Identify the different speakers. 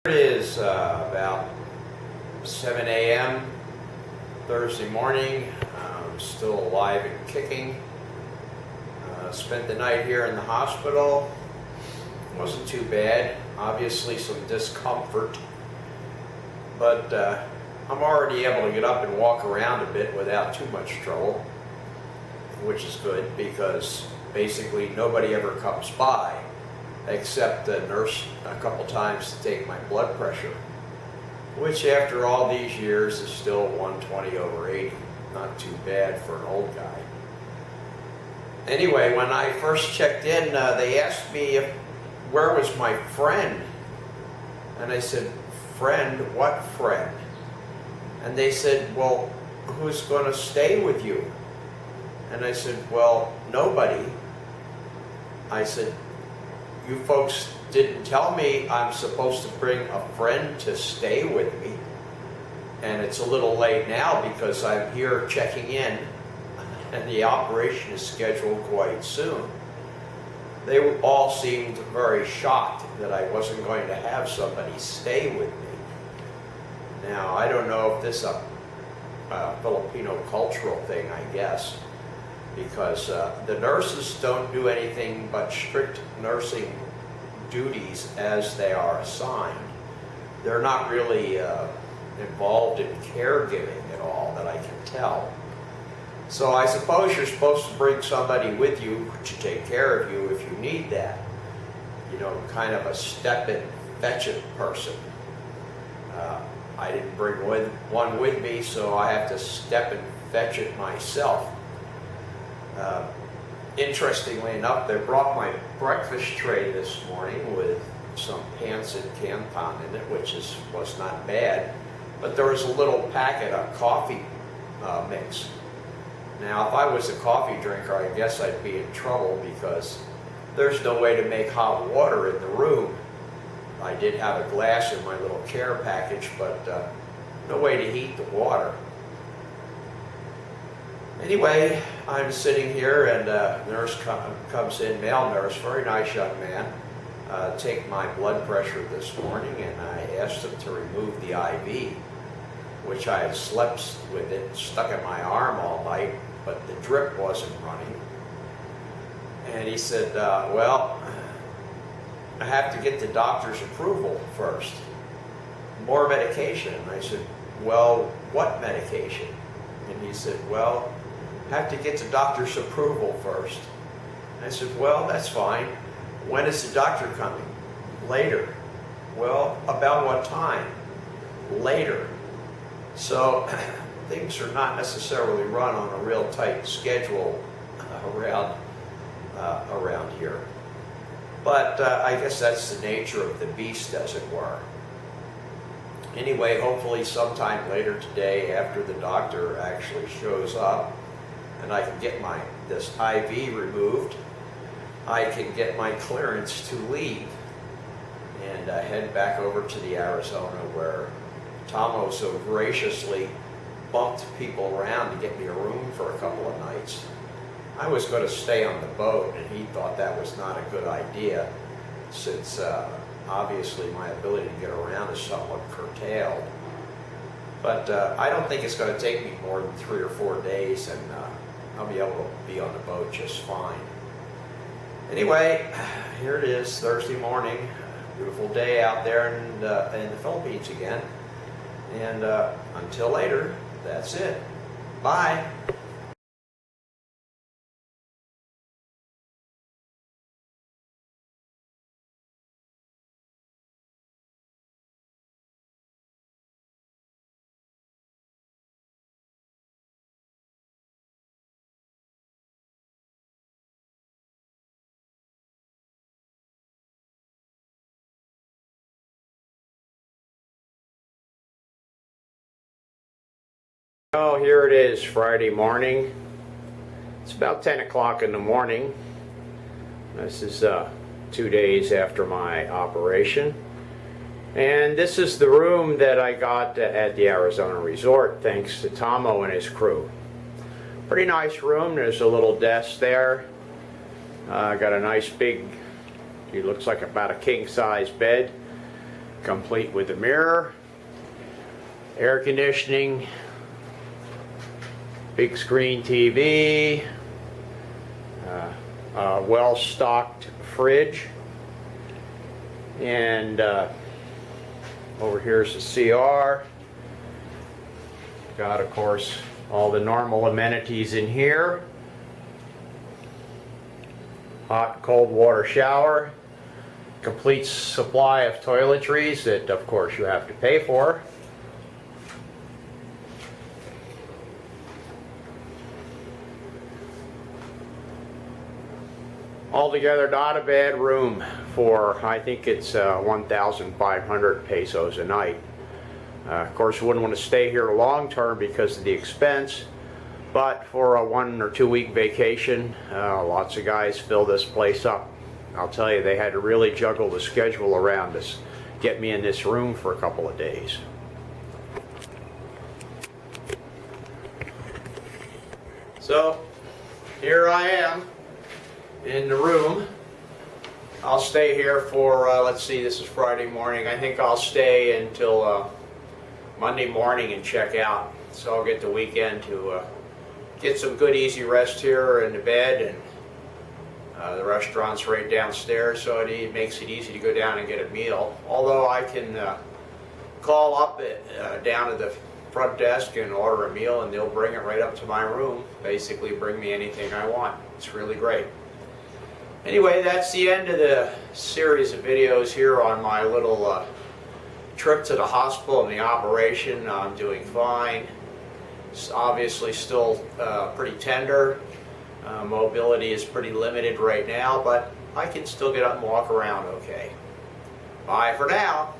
Speaker 1: It is about 7 a.m. Thursday morning. I'm still alive and kicking. Spent the night here in the hospital. Wasn't too bad. Obviously some discomfort. But I'm already able to get up and walk around a bit without too much trouble, which is good because basically nobody ever comes by except the nurse a couple times to take my blood pressure, which after all these years is still 120/80. Not too bad for an old guy. Anyway, when I first checked in, they asked me where was my friend, and I said, friend? What friend? And they said, well, who's going to stay with you? And I said, well, nobody. I said, you folks didn't tell me I'm supposed to bring a friend to stay with me. And it's a little late now because I'm here checking in and the operation is scheduled quite soon. They all seemed very shocked that I wasn't going to have somebody stay with me. Now, I don't know if this is a Filipino cultural thing, I guess, because the nurses don't do anything but strict nursing duties as they are assigned. They're not really involved in caregiving at all that I can tell. So I suppose you're supposed to bring somebody with you to take care of you if you need that. You know, kind of a step it, fetch it person. I didn't bring one with me, so I have to step and fetch it myself. Interestingly enough, they brought my breakfast tray this morning with some pancit canton in it, which was not bad, but there was a little packet of coffee mix. Now, if I was a coffee drinker, I guess I'd be in trouble because there's no way to make hot water in the room. I did have a glass in my little care package, but no way to heat the water. Anyway, I'm sitting here and a nurse comes in, male nurse, very nice young man, take my blood pressure this morning, and I asked him to remove the IV, which I had slept with it stuck in my arm all night, but the drip wasn't running. And he said, well, I have to get the doctor's approval first. More medication. And I said, well, what medication? And he said, well, have to get the doctor's approval first. I said, well, that's fine. When is the doctor coming? Later. Well, about what time? Later. So things are not necessarily run on a real tight schedule around here. But I guess that's the nature of the beast, as it were. Anyway, hopefully sometime later today, after the doctor actually shows up, and I can get this IV removed, I can get my clearance to leave and head back over to the Arizona where Tomo so graciously bumped people around to get me a room for a couple of nights. I was going to stay on the boat, and he thought that was not a good idea since obviously my ability to get around is somewhat curtailed. But I don't think it's going to take me more than 3 or 4 days, and I'll be able to be on the boat just fine. Anyway, here it is, Thursday morning. Beautiful day out there in the Philippines again. And until later, that's it. Bye. Oh, here it is, Friday morning. It's about 10 o'clock in the morning. This is 2 days after my operation. And this is the room that I got at the Arizona Resort, thanks to Tomo and his crew. Pretty nice room. There's a little desk there. Got a nice big, it looks like about a king-size bed. complete with a mirror, air conditioning, big screen TV, a well-stocked fridge, and over here's the CR. Got, of course, all the normal amenities in here. Hot and cold water shower, complete supply of toiletries that of course you have to pay for. Altogether, not a bad room for, I think it's 1,500 pesos a night. Of course, you wouldn't want to stay here long term because of the expense, but for a 1 or 2 week vacation, lots of guys fill this place up. I'll tell you, they had to really juggle the schedule around us, get me in this room for a couple of days. So, here I am in the room. I'll stay here for, let's see, this is Friday morning. I think I'll stay until Monday morning and check out. So I'll get the weekend to get some good easy rest here in the bed, and the restaurant's right downstairs, so it makes it easy to go down and get a meal. Although I can call up down to the front desk and order a meal, and they'll bring it right up to my room. Basically bring me anything I want. It's really great. Anyway, that's the end of the series of videos here on my little trip to the hospital and the operation. I'm doing fine. It's obviously still pretty tender. Mobility is pretty limited right now, but I can still get up and walk around okay. Bye for now.